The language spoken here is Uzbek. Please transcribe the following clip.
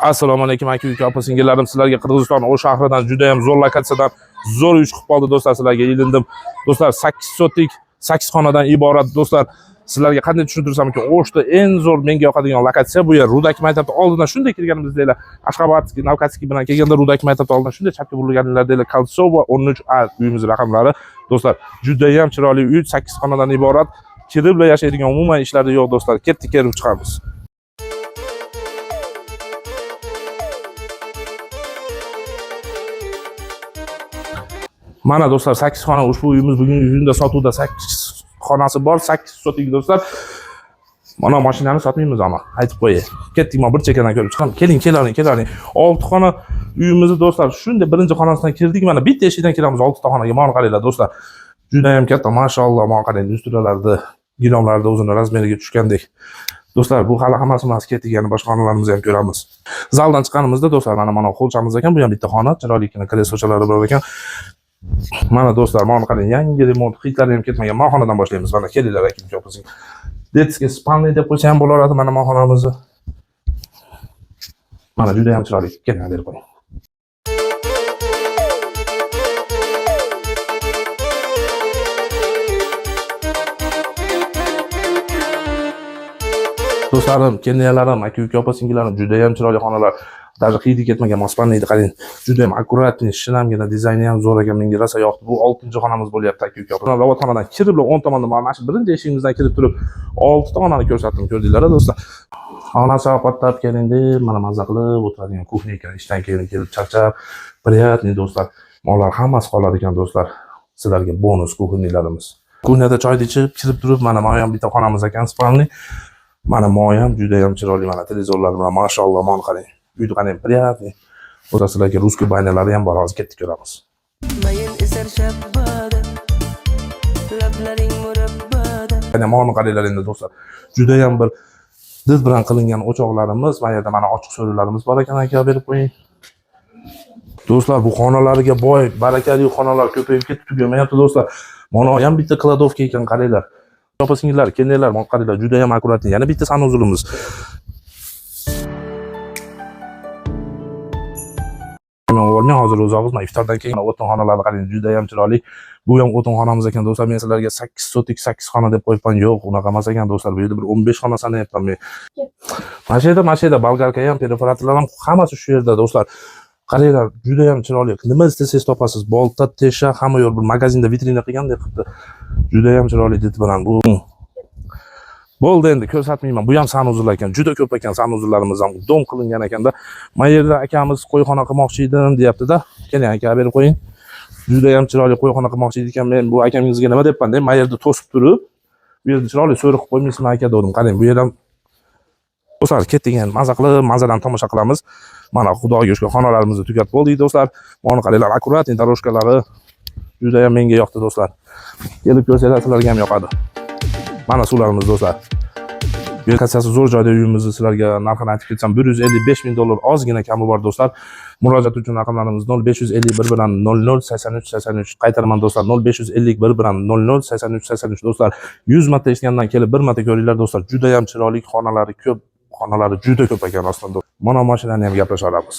Assalomu alaykum aka opa singillarim, sizlarga Qirg'iziston O'sh shahridan juda ham zo'r lokatsiyadan zo'r uy chiqib qoldi do'stlar. Sizlarga ilindim do'stlar. 8 sotik 8 xonadan iborat do'stlar. Sizlarga qanday tushuntirsam ekan, O'shda eng zo'r menga yoqadigan lokatsiya bu yer. Rudaki maktabning oldidan shunday kirganimizdaylar. Ashxobodskiy, Navkatskiy bilan kelganda Rudaki maktabning oldidan shunday chapga burilganinglardaylar. Koltsova 13A uyimiz raqamlari do'stlar. Juda ham chiroyli uy, 8 xonadan iborat. Kirib va yashaydigan umuman ishlarda yo'q do'stlar. Ketdik, kelib chiqamiz. Mana do'stlar 8 xona ushbu uyimiz bugungi kunda sotuvda 8 xonasi bor, 8 sotik do'stlar. Mana mashinani sotmaymiz ama aytib qo'yay. Ketdik, men bir chekkadan ko'rib chiqamiz. Keling. 6 xona uyimizni do'stlar, shunday birinchi xonasidan kirdik. Mana bitta eshikdan kiramiz 6 ta xonaga. Mana qaranglar do'stlar. Juda ham katta, mashalloh. Mana qarang, ustularida, gilamlarda o'zini razmeriga tushgandek. Do'stlar, bu hali hammasi emas, ketdik, yana boshqa xonalarimizni ham ko'ramiz. Zaldan chiqqanimizda do'stlar, mana xo'jamiz ekan, bu ham bitta xona, chiroylikgina kreslochalari bor ekan. Mana do'stlar, mana qarang, yangi remont, hitlari ham ketmagan. Mana xonadan boshlaymiz. Mana kelinglar aka opasing. Detskiy spalniy deb qo'ysa ham bo'laradi. Mana xonamizni. Mana juda ham chiroyli. Keling, berib qo'ying. Do'stlarim, kelinlarim, aka opa singillarim, juda ham chiroyli xonalar. Даже hidi ketmagan maspaniydi, qarang. Juda ham akkuratniy, shinamgina, dizayni ham zo'r ekan, menga rosa yoqdi. Bu 6-xonamiz bo'lyapti aka opa. Lavotxonadan kirib, 10 tomondan mana shu birinchi eshigimizdan kirib turib, 6 ta xonani ko'rsatdim, ko'rdinglar do'stlar. Xonasi ovqatlab keling deb, mana mazza qilib o'tiradigan kuxnya ekan. Ishdan kelib charchab, приятный do'stlar. Mollar hammasi qoladi ekan do'stlar. Sizlarga bonus kuxnyalarimiz. Kuxnyada choyni ichib, kirib turib, mana bu ham bitta xonamiz ekan, spalniy. Mana moyam juda ham chiroyli, mana televizorlar bilan mashalloh, mana qarang. Uyda qarang, приятный. O'ta sizlarga ruskiy baynalari ham bor, hozir ketdik ko'ramiz. Mana mana qaranglar endi do'stlar. Juda ham bir did bilan qilingan o'choqlarimiz, mana yerda mana ochiq so'rilarimiz bor ekan, aka berib qo'ying. Do'stlar, bu xonalarga boy, barakali xonalar ko'payib ketib tugamayapti do'stlar. Mana ham bitta kladovka ekan, qaranglar. Opa singillar, kelinlar, mana qaranglar, juda ham akkuratniy. Yana bitta sanuzulimiz. Men hozir o'zog'izman, iftordan keyin o'tin xonalarni qarang, juda ham chiroyli. Bu ham o'tin xonamiz ekan do'stlar. Men sizlarga 8 sotik 8 xona deb qo'yibman. Yo'q, unaqa emas ekan do'stlar. Bu yerda bir 15 xona sanayapman men. Mashina, bolgarka ham, perforatorlar ham hammasi shu yerda do'stlar. Qaranglar, juda ham chiroyli. Nima istasangiz topasiz. Bolta, tesha, hamma yo'l bir magazinda vitrina qilgandek qilibdi. Juda ham chiroyli did bilan bu. Bo'ldi, endi ko'rsatmayman. Bu ham sanuzlar ekan. Juda ko'p ekan sanuzlarimiz ham dom qilingan ekanda. Mana yerda akamiz qo'yxona qilmoqchi edim, deyapti-da. Keling, aka berib qo'ying. Juda ham chiroyli qo'yxona qilmoqchi ekan. Men bu akamizga nima debman-da, mana yerda to'sib turib, bu yerda chiroyli so'ri qilib qo'ymaysizmi aka dedim. Qarang, bu yerdan do'stlar, ketdik endi, maza qilib, mazadan tomosha qilamiz. Mana xudoga shukr, xonalarimizni tugatib bo'ldik do'stlar. Mana qaranglar, akkuratniy doroshkalari juda ham menga yoqdi do'stlar. Kelib ko'rsanglar, sizlarga ham yoqadi. Mana suvlarimiz do'stlar. Lokatsiyasi zo'r joyda uyimizni sizlarga narxini aytib ketsam, $155,000 ozgina kami bor do'stlar. Murojaat uchun raqamlarimiz 0551 bilan 008383. Qaytaraman do'stlar, 0551 bilan 008383 do'stlar. 100 marta eshitgandan kelib bir marta ko'ringlar do'stlar. Juda ham chiroyli xonalari ko'p, xonalari juda ko'p ekan aslında. Mana mashinani ham gaplasha olamiz.